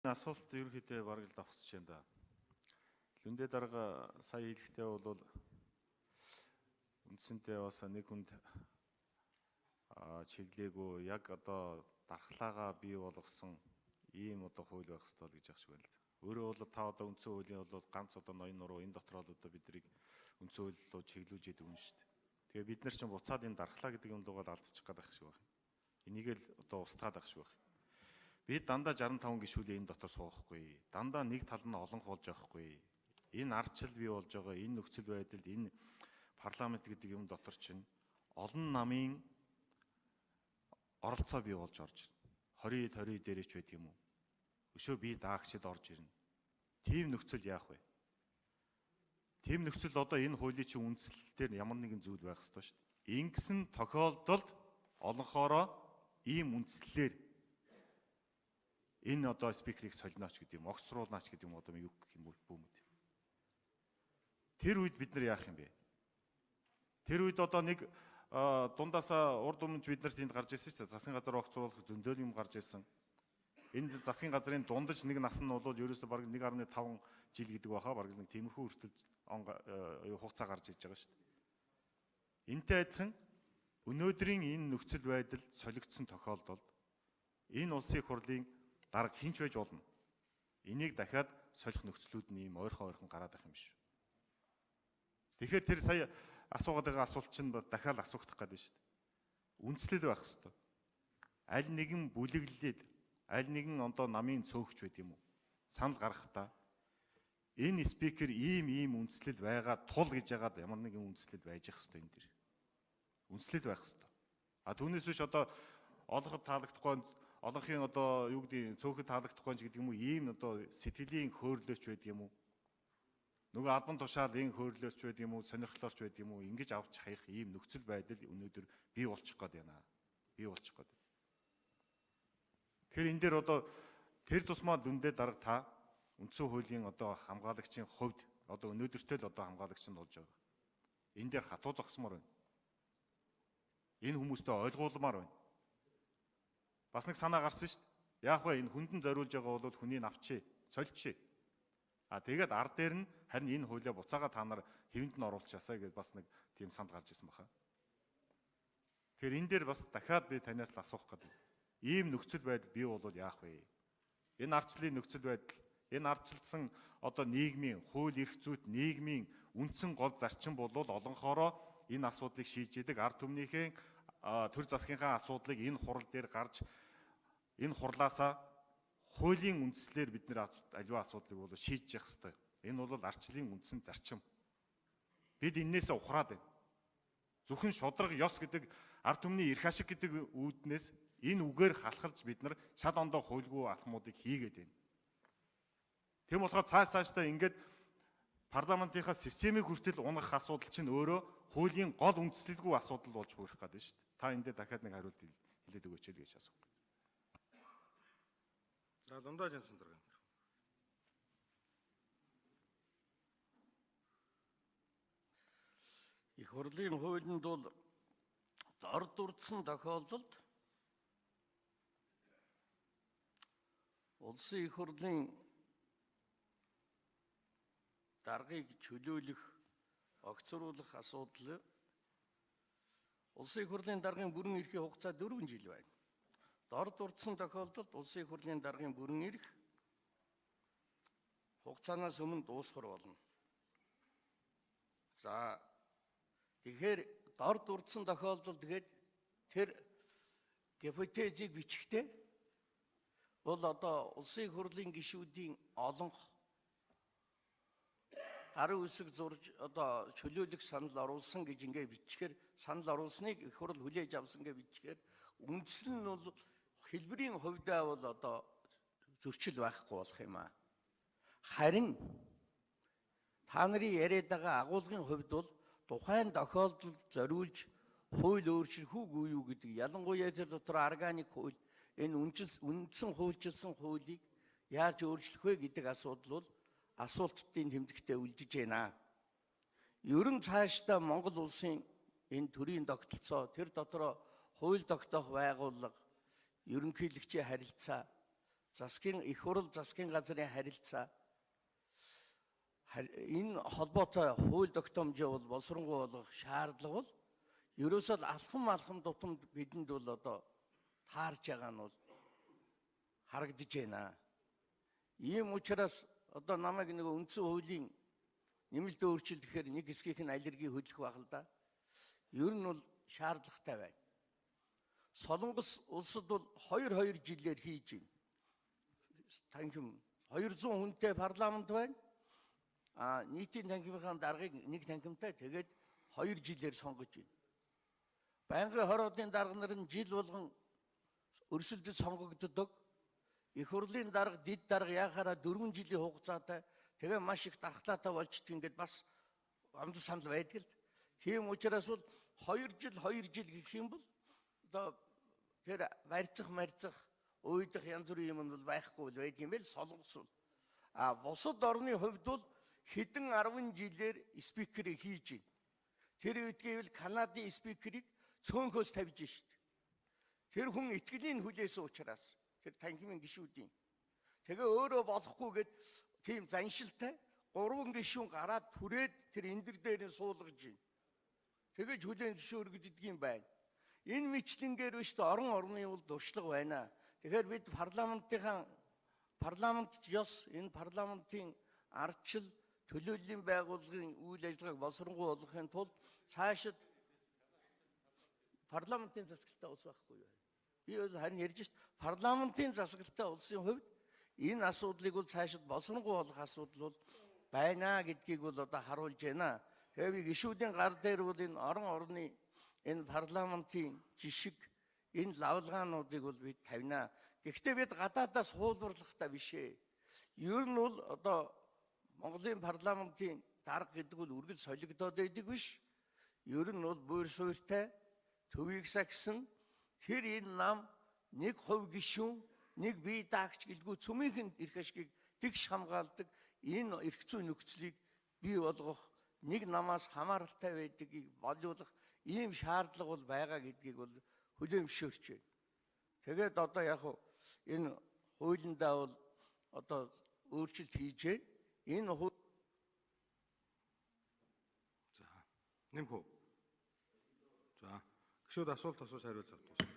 Асуулт ерөнхийдөө бараг л давхсаж байна да. Лүндээ дарга сая хэлэхдээ бол үндсэндээ бас нэг хүнд чиглээгүй яг одоо дархлаагаа бий болгосон ийм одоо хууль байх ёстой гэж яах шиг байна л да. Өөрөө бол та одоо үндсэн хуулийн бол ганц одоо ноён нуруу энэ дотор бол одоо биднийг үндсэн хууль руу чиглүүлж идэг юм шүү дээ. Тэгээ бид нар ч буцаад энэ дархлаа гэдэг юм дуугаар алдчих гээд байх шиг байна. Энийг л одоо устгаад байх шиг байна. Бид дандаа 65 гишүүлийн энэ дотор суухгүй. Дандаа нэг тал нь олон болж байхгүй. Энэ ардчил бий болж байгаа энэ нөхцөл байдалд энэ парламент гэдэг юм дотор чинь олон намын оролцоо бий болж орж байна. 20 дээрээч байдаг юм уу? Өшөө би даагчид орж ирнэ. Тийм нөхцөл яах вэ? Тийм нөхцөл одоо энэ хуулийн чинь үндслэлээр ямар нэгэн зүйл байх ёстой шүү дээ. Ингэсэн тохиолдолд олонхороо ийм үндслэлээр энэ одоо спикерийг солиноч гэдэг юм, огцруулнаач гэдэг юм одоо юу гэх юм бүүмэд. Тэр үед бид нар яах юм бэ? Тэр үед одоо нэг дундаасаа урд өмнө бид нарт энд гарч ирсэн шүү дээ. Засгийн газар огцруулах зөндөөл юм гарч ирсэн. Энд засгийн газрын дундаж нэг нас нь бол ерөөсөө бараг 1.5 жил гэдэг баха, бараг нэг тиймэрхүү хүртэл хугацаа гарч иж байгаа шүү дээ. Энтэй адилхан өнөөдрийн энэ нөхцөл байдал солигдсон тохиолдолд энэ улсын их хурлын дарга хинч байж болно. Энийг дахиад солих нөхцлүүд нь ийм ойрхон гараад байх юм биш. Тэгэхээр тэр сая асуугаад байгаа асуулт чинь дахиад асуухдах гэдэг шүү дээ. Үндслэл байх ёстой. Аль нэгэн бүлэглэлд аль нэгэн одоо намын цөөхч байд юм уу? Санал гаргахдаа энэ спикер ийм үндслэл байгаа тул гэж яагаад ямар нэгэн үндслэл байж явах ёстой энэ дэр. Үндслэл байх ёстой. Түүнээс биш одоо олоход таалагдахгүй олонхын одоо юу гэдэг цөөхөд таалагдахгүй ч гэдэг юм уу ийм одоо сэтгэлийн хөөрлөөч байдаг юм уу? Нөгөө албан тушаал ин хөөрлөөч байдаг юм уу? Сонирхлоорч байдаг юм уу? Ингэж авч хаях ийм нөхцөл байдал өнөөдөр бий болчих гээд байна. Бий болчих гээд. Тэгэхээр энэ дээр одоо тэр тусмаа дүндээ дарга та үндсэн хуулийн одоо хамгаалагчийн хувьд одоо өнөөдөртэй л одоо хамгаалагч нь болж байгаа. Энэ дээр хатуу зогсмоор байна. Энэ хүмүүстэй ойлгуулмаар байна. Бас нэг санаа гарсан шүү дээ. Яах вэ? Энэ хүндэн зориулж байгаа бол хүнийг авчи, сольчи. Тэгээд ард дээр нь харин энэ хуулиа буцаага та нар хэвэнд нь оруулчихасаа гэж бас нэг тийм санд гарч ирсэн баха. Тэгэхээр энэ дээр бас дахиад би танаас л асуух гэдэг. Ийм нөхцөл байдал бий бол яах вэ? Энэ ардчлалын нөхцөл байдал, энэ ардчилсан одоо нийгмийн хууль эрх зүйт нийгмийн үндсэн гол зарчим бол олонхороо энэ асуудлыг шийдэж идэг ард түмнийхээ төр засгийнхаа асуудлыг энэ хурал дээр гарч энэ хурлаасаа хуулийн үндслээр бид нэр аливаа асуудлыг бол шийдэж явах хэрэгтэй. Энэ бол ардчлалын үндсэн зарчим. Бид эннээсээ ухраад байна. Зөвхөн шудраг ёс гэдэг ард түмний эрх ашиг гэдэг үүднээс энэ үгээр халахалж бид нар шал ондоо хуульгүй алхмуудыг хийгээд байна. Тэм болохоор цаашдаа ингээд парламентынхаа системийг хүртэл унах асуудал чинь өөрөө хуулийн гол үндслэлгүй асуудал болж хуурах гэдэг шүү дээ. Та энэ дээр дахиад нэг хариулт хэлээд өгөөч л гэж асуух. За Лундаа Жансан дарга. Их хурлын хуулинд бол дор дурдсан тохиолдолд улсын их хурлын даргыг чөлөөлөх, огцруулах асуудал улсын их хурлын даргын бүрэн эрхийн хугацаа 4 жил байна. Дор дурдсан тохиолдолд улсын их хурлын даргын бүрэн эрх хугацаанаас өмнө дуусгар болно. За тэгэхээр дор дурдсан тохиолдолд тэгээд тэр гипотезийг бичихтэй бол одоо улсын их хурлын гишүүдийн олонх гарын үсэг зурж одоо чөлөөлөх санал оруулсан гэж ингээ бичгээр санал оруулсныг их хурл хүлээж авсан гэж бичгээр үндсэн нь бол хэлбэрийн хувьдаа бол одоо зөрчил байхгүй болох юм аа. Харин та нарын яриад байгаа агуулгын хувьд бол тухайн тохиолдолд зориулж хууль өөрчлөх үгүй юу гэдэг ялангуяа тэр дотор органик хууль энэ үндсэн хуульчилсан хуулийг яаж өөрчлөх вэ гэдэг асуудал бол асуултын тэмдэгтээ үлдэж байна. Ерөн цаашдаа Монгол улсын энэ төрийн тогтолцоо тэр дотроо хууль тогтоох байгууллага, ерөнхийлөгчийн харилцаа, их хурал засгийн газрын харилцаа энэ холбоотой хууль тогтоомжоо бол боловсронгуй болгох шаардлага бол ерөөсөө алхам тутамд бидэнд бол одоо таарж байгаа нь бол харагдаж байна. Ийм учраас одоо намайг нэг үндсэн хуулийн нэмэлт өөрчлөлт гэхээр нэг хэсгийнх нь аллерги хөдлөх байх л да. Ер нь бол шаардлагатай байна. Солонгос улсад бол 2 жилээр хийж байна. Танхим 200 хүнтэй парламент байна. Нийтийн танхимын даргыг нэг танхимтай тэгээд 2 жилээр сонгож байна. Байнгын хорооны дарга нар нь жил болгон өрсөлдөж сонгогддог. Их хурлын дарга, дид дарга яхаараа 4 жилийн хугацаатай тэгээ маш их дархлаатай болчдөг ингээд бас амд санал байдаг л. Тийм учраас бол 2 жил гэх юм бол одоо тэр марцах уйдах янз бүрийн юм бол байхгүй байдаг юм байл солонгос бол. Бусад орны хувьд бол хэдэн 10 жилээр спикерийг хийж байна. Тэр үед гэвэл Канадын спикерийг цөөнхөөс тавьж шít. Тэр хүн итгэлийн хүлээсэн учраас тэр танхимын гишүүдийн. Тэгээ өөрөө болохгүйгээд тийм заншилтай 3 гишүүн гараад түрээд тэр эндэр дээр нь суулгаж байна. Тэгэж хүлээн зөвшөөрөгддөг юм байна. Энэ мэтлэнгээр биш орны бол дуршлаг байна. Тэгэхээр бид парламент ёс энэ парламентын ардчил төлөөллийн байгууллагын үйл ажиллагааг боловсронгуй болгохын тулд цаашид парламентын засаглалтай улс байхгүй юу? Би бол харин ярьж шít парламентын засаглалтай улсын хувьд энэ асуудлыг бол цаашид боловсронгуй болгох асуудал бол байна гэдгийг бол одоо харуулж байна. Тэгээ би гишүүдийн гар дээр бол энэ орны энэ парламентын жишг энэ лавлгаануудыг бол бид тавина. Гэхдээ бид гадаадаас хуулбарлахтай биш ээ. Ер нь бол одоо Монголын парламентын дарга гэдэг бол үргэлж солигдоод байдаг биш. Ер нь бол буур суурьтай төвийг сагсан тэр энэ нам 1% гишүүн нэг бие даагч гэлгүй цөмийнхэн эрх ашгийг тэгш хамгаалдаг энэ эрх зүйн нөхцөлийг бий болгох нэг намаас хамааралтай байдгийг боловсруулах ийм шаардлага бол байгаа гэдгийг бол хүлээмжшөөрч байна. Тэгээд одоо яг энэ хуулиндаа бол одоо өөрчлөлт хийж байна. Энэ За нэмэх үү? За гişүүд асуулт хариулт авах.